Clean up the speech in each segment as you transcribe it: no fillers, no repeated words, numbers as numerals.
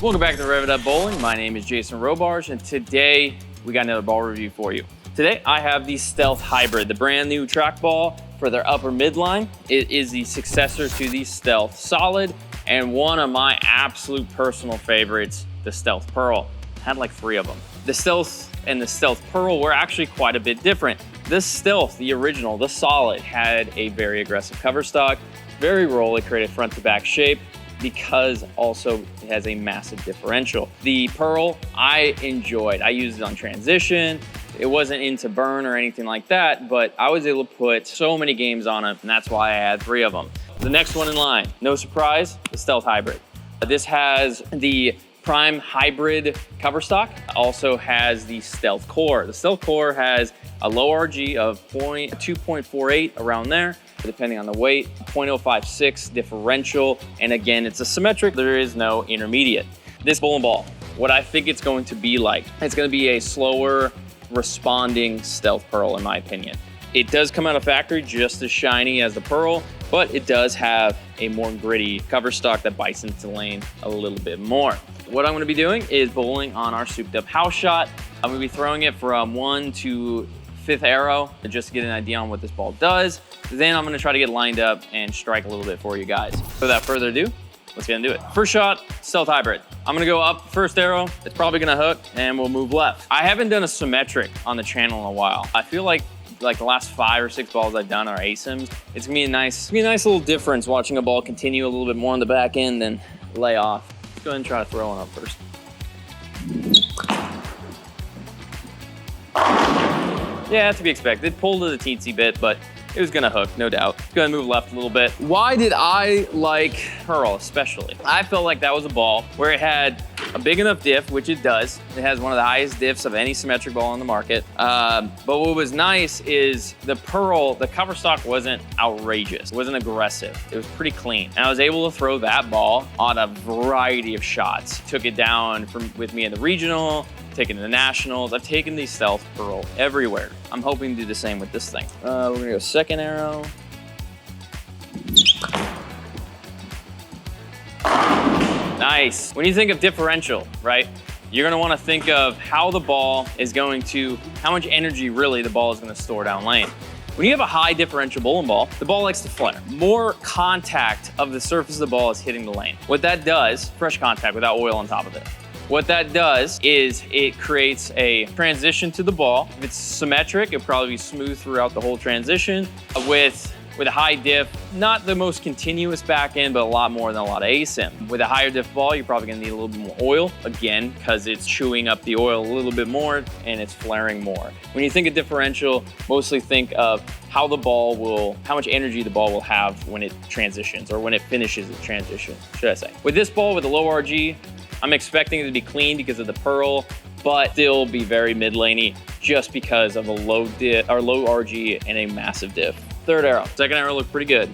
Welcome back to Rev It Up Bowling. My name is Jason Robarge, and today we got another ball review for you. Today I have the Stealth Hybrid, the brand new track ball for their upper midline. It is the successor to the Stealth Solid and one of my absolute personal favorites, the Stealth Pearl. I had like 3 of them. The Stealth and the Stealth Pearl were actually quite a bit different. This Stealth, the original, the Solid, had a very aggressive cover stock, very rolly, created front to back shape, because also it has a massive differential. The Pearl, I enjoyed. I used it on transition. It wasn't into burn or anything like that, but I was able to put so many games on it, and that's why I had 3 of them. The next one in line, no surprise, the Stealth Hybrid. This has the Prime Hybrid cover stock, also has the Stealth Core. The Stealth Core has a low RG of 2.48 around there, depending on the weight, 0.056 differential, and again, it's a symmetric, there is no intermediate. This bowling ball, what I think it's going to be like, it's going to be a slower responding Stealth Pearl in my opinion. It does come out of factory just as shiny as the Pearl, but it does have a more gritty cover stock that bites into the lane a little bit more. What I'm going to be doing is bowling on our souped up house shot. I'm going to be throwing it from 1 to 5th arrow just to get an idea on what this ball does. Then I'm going to try to get lined up and strike a little bit for you guys. Without further ado, let's get into it. First shot, Stealth Hybrid. I'm going to go up first arrow. It's probably going to hook and we'll move left. I haven't done a symmetric on the channel in a while. I feel like the last 5 or 6 balls I've done are ASIMs. It's gonna be a nice little difference watching a ball continue a little bit more on the back end than lay off. Let's go ahead and try to throw one up first. Yeah, to be expected. Pulled to the teensy bit, but it was gonna hook, no doubt. Let's go ahead and move left a little bit. Why did I like Pearl especially? I felt like that was a ball where it had a big enough diff, which it does. It has one of the highest diffs of any symmetric ball on the market. But what was nice is the Pearl, the cover stock wasn't outrageous. It wasn't aggressive. It was pretty clean. And I was able to throw that ball on a variety of shots. Took it down with me in the regional, taken to the nationals. I've taken the Stealth Pearl everywhere. I'm hoping to do the same with this thing. We're gonna go 2nd arrow. Nice. When you think of differential, right? You're gonna wanna think of how the ball is going to, how much energy really the ball is gonna store down lane. When you have a high differential bowling ball, the ball likes to flare. More contact of the surface of the ball is hitting the lane. What that does, fresh contact without oil on top of it. What that does is it creates a transition to the ball. If it's symmetric, it'll probably be smooth throughout the whole transition. With a high diff, not the most continuous back end, but a lot more than a lot of ASIM. With a higher diff ball, you're probably gonna need a little bit more oil, again, because it's chewing up the oil a little bit more and it's flaring more. When you think of differential, mostly think of how much energy the ball will have when it transitions or when it finishes its transition, should I say. With this ball, with a low RG, I'm expecting it to be clean because of the Pearl, but still be very mid-laney just because of a low RG and a massive diff. 3rd arrow. 2nd arrow looked pretty good.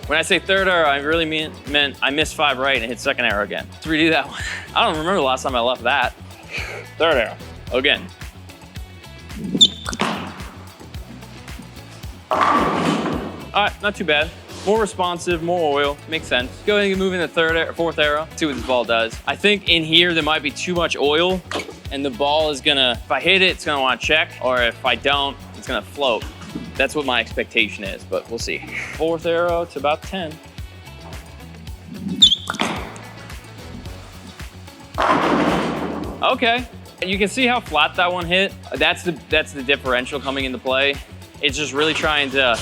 When I say 3rd arrow, I really meant I missed 5 right and hit 2nd arrow again. Let's redo that one. I don't remember the last time I left that. 3rd arrow, again. All right, not too bad. More responsive, more oil, makes sense. Go ahead and move into 4th arrow, see what this ball does. I think in here there might be too much oil and the ball is gonna, if I hit it, it's gonna wanna check, or if I don't, it's gonna float. That's what my expectation is, but we'll see. 4th arrow to about 10. Okay, you can see how flat that one hit. That's the differential coming into play. It's just really trying to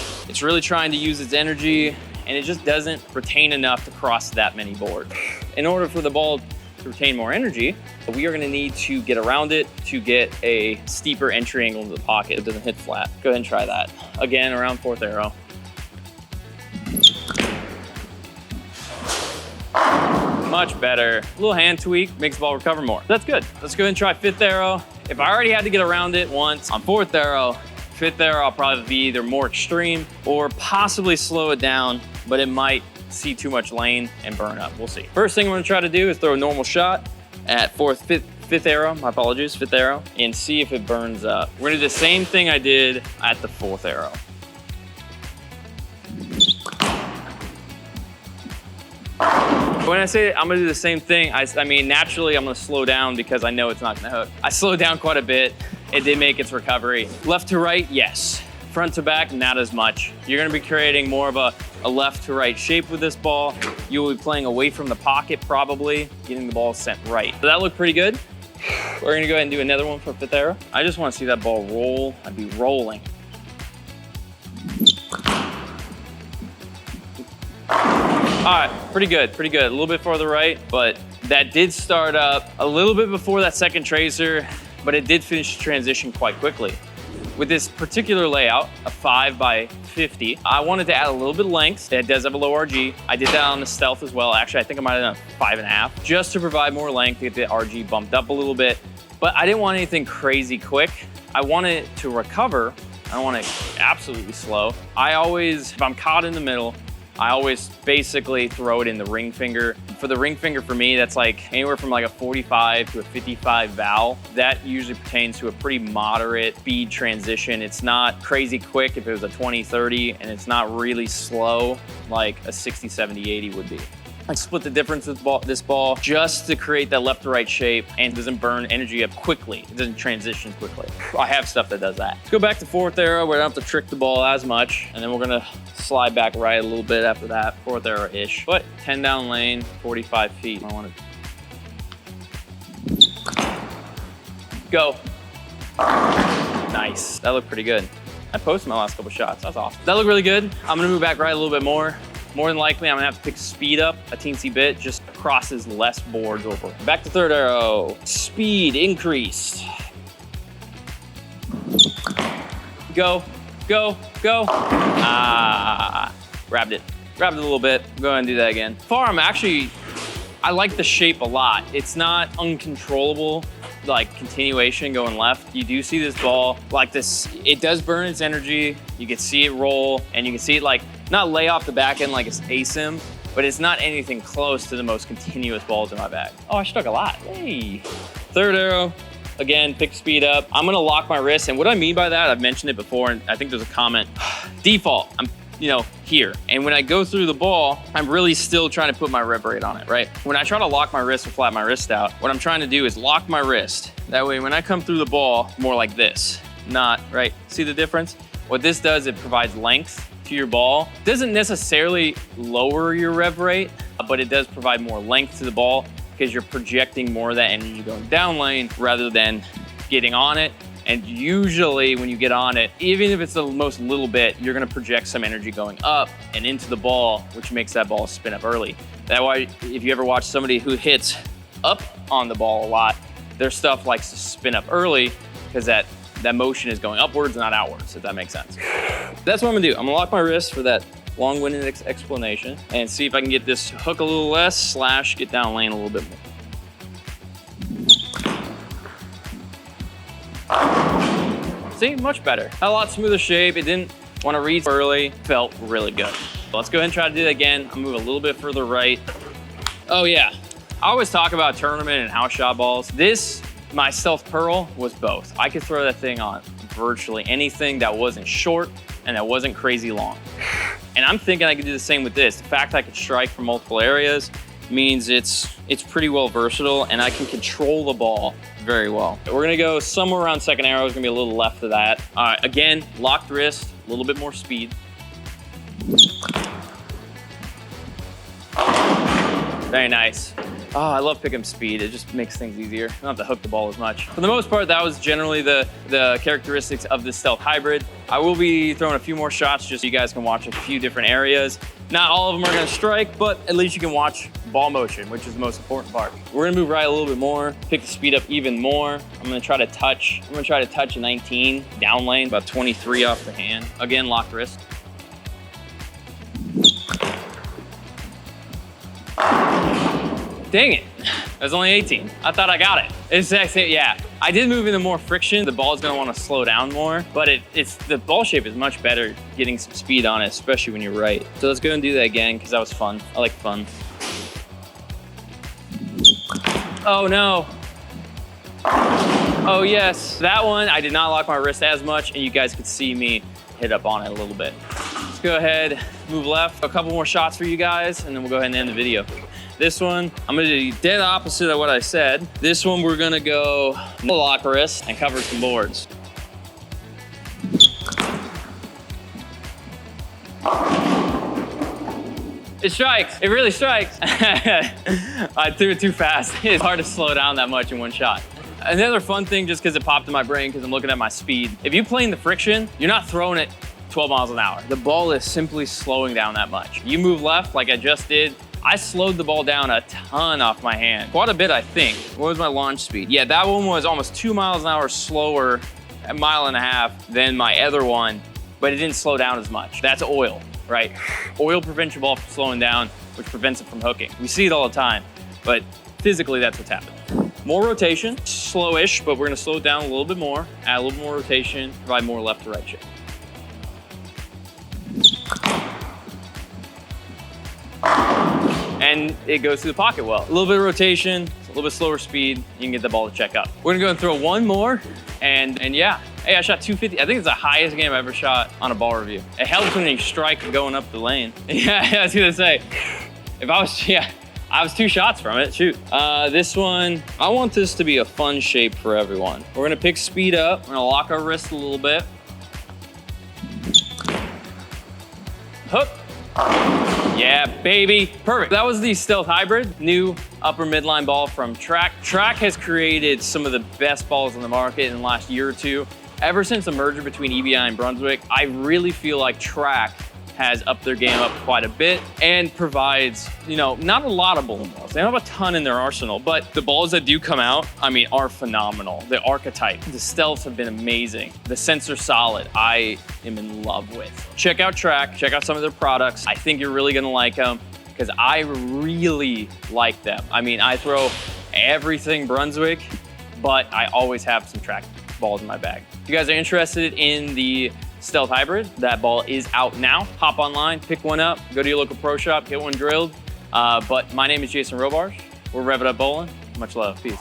use its energy, and it just doesn't retain enough to cross that many boards. In order for the ball to retain more energy, we are gonna need to get around it to get a steeper entry angle into the pocket. It doesn't hit flat. Go ahead and try that. Again, around 4th arrow. Much better. A little hand tweak makes the ball recover more. That's good. Let's go ahead and try 5th arrow. If I already had to get around it once on 4th arrow, 5th arrow, I'll probably be either more extreme or possibly slow it down, but it might see too much lane and burn up. We'll see. First thing I'm gonna try to do is throw a normal shot at 5th arrow, my apologies, 5th arrow, and see if it burns up. We're gonna do the same thing I did at the 4th arrow. When I say I'm gonna do the same thing, I mean, naturally I'm gonna slow down because I know it's not gonna hook. I slowed down quite a bit. It did make its recovery. Left to right, yes. Front to back, not as much. You're gonna be creating more of a left to right shape with this ball. You will be playing away from the pocket probably, getting the ball sent right. So that looked pretty good. We're gonna go ahead and do another one for fifth arrow. I just wanna see that ball roll. I'd be rolling. All right, pretty good, pretty good. A little bit farther right, but that did start up a little bit before that second tracer, but it did finish the transition quite quickly. With this particular layout, a 5 by 50, I wanted to add a little bit of length. It does have a low RG. I did that on the Stealth as well. Actually, I think I might have done a 5.5, just to provide more length, to get the RG bumped up a little bit. But I didn't want anything crazy quick. I wanted it to recover. I don't want it absolutely slow. I always, if I'm caught in the middle, I always basically throw it in the ring finger. For the ring finger, for me, that's like anywhere from like a 45 to a 55 val. That usually pertains to a pretty moderate speed transition. It's not crazy quick if it was a 20, 30, and it's not really slow like a 60, 70, 80 would be. I split the difference with this ball just to create that left to right shape and it doesn't burn energy up quickly. It doesn't transition quickly. I have stuff that does that. Let's go back to fourth arrow where I don't have to trick the ball as much. And then we're gonna slide back right a little bit after that, fourth arrow-ish. But 10 down lane, 45 feet. I want to go. Nice, that looked pretty good. I posted my last couple shots, that's awesome. That looked really good. I'm gonna move back right a little bit more. More than likely, I'm gonna have to pick speed up a teensy bit, just crosses less boards over. Back to third arrow. Speed increased. Go, go, go. Ah, grabbed it. Grabbed it a little bit. Go ahead and do that again. Far, I like the shape a lot. It's not uncontrollable, like continuation going left. You do see this ball like this, it does burn its energy. You can see it roll and you can see it like, not lay off the back end like it's ASIM, but it's not anything close to the most continuous balls in my bag. Oh, I struck a lot, hey. Third arrow, again, pick speed up. I'm gonna lock my wrist, and what I mean by that, I've mentioned it before, and I think there's a comment. Default, I'm here. And when I go through the ball, I'm really still trying to put my rev rate on it, right? When I try to lock my wrist or flat my wrist out, what I'm trying to do is lock my wrist. That way, when I come through the ball, more like this, not, right? See the difference? What this does, it provides length to your ball. It doesn't necessarily lower your rev rate, but it does provide more length to the ball because you're projecting more of that energy going down lane rather than getting on it. And usually when you get on it, even if it's the most little bit, you're gonna project some energy going up and into the ball, which makes that ball spin up early. That way, if you ever watch somebody who hits up on the ball a lot, their stuff likes to spin up early because that motion is going upwards, not outwards, if that makes sense. That's what I'm gonna do. I'm gonna lock my wrist for that long-winded explanation and see if I can get this hook a little less / get down lane a little bit more. See, much better. Had a lot smoother shape. It didn't want to read early. Felt really good. Let's go ahead and try to do that again. I'll move a little bit further right. Oh yeah, I always talk about tournament and house shot balls. My Stealth Pearl was both. I could throw that thing on virtually anything that wasn't short and that wasn't crazy long. And I'm thinking I could do the same with this. The fact I could strike from multiple areas means it's pretty well versatile and I can control the ball very well. We're gonna go somewhere around second arrow. It's gonna be a little left of that. All right, again, locked wrist, a little bit more speed. Very nice. Oh, I love picking speed. It just makes things easier. I don't have to hook the ball as much. For the most part, that was generally the characteristics of the Stealth Hybrid. I will be throwing a few more shots just so you guys can watch a few different areas. Not all of them are gonna strike, but at least you can watch ball motion, which is the most important part. We're gonna move right a little bit more, pick the speed up even more. I'm gonna try to touch a 19 down lane, about 23 off the hand. Again, locked wrist. Dang it, that was only 18. I thought I got it. Yeah, I did move into more friction. The ball's gonna wanna slow down more, but the ball shape is much better getting some speed on it, especially when you're right. So let's go and do that again, because that was fun. I like fun. Oh no. Oh yes, that one, I did not lock my wrist as much, and you guys could see me hit up on it a little bit. Let's go ahead, move left. A couple more shots for you guys, and then we'll go ahead and end the video. This one, I'm gonna do dead opposite of what I said. This one, we're gonna go lock wrist and cover some boards. It strikes, it really strikes. I threw it too fast. It's hard to slow down that much in one shot. Another fun thing, just because it popped in my brain because I'm looking at my speed. If you play in the friction, you're not throwing it 12 miles an hour. The ball is simply slowing down that much. You move left like I just did. I slowed the ball down a ton off my hand. Quite a bit, I think. What was my launch speed? Yeah, that one was almost 2 miles an hour slower, a mile and a half, than my other one, but it didn't slow down as much. That's oil, right? Oil prevents your ball from slowing down, which prevents it from hooking. We see it all the time, but physically that's what's happening. More rotation, slowish, but we're gonna slow it down a little bit more, add a little more rotation, provide more left to right shape. And it goes through the pocket well. A little bit of rotation, a little bit slower speed, you can get the ball to check up. We're gonna go and throw one more, and yeah. Hey, I shot 250. I think it's the highest game I've ever shot on a ball review. It helps when you strike going up the lane. Yeah, I was gonna say, I was 2 shots from it, shoot. This one, I want this to be a fun shape for everyone. We're gonna pick speed up. We're gonna lock our wrist a little bit. Hook. Yeah, baby, perfect. That was the Stealth Hybrid, new upper midline ball from Track. Track has created some of the best balls on the market in the last year or two. Ever since the merger between EBI and Brunswick, I really feel like Track has upped their game up quite a bit and provides, not a lot of bowling balls. They don't have a ton in their arsenal, but the balls that do come out, are phenomenal. The archetype, the stealths have been amazing. The sensor solid, I am in love with. Check out Track, check out some of their products. I think you're really gonna like them because I really like them. I throw everything Brunswick, but I always have some Track balls in my bag. If you guys are interested in the Stealth Hybrid, that ball is out now. Hop online, pick one up, go to your local pro shop, get one drilled. But my name is Jason Robarge. We're Rev It Up Bowling. Much love, peace.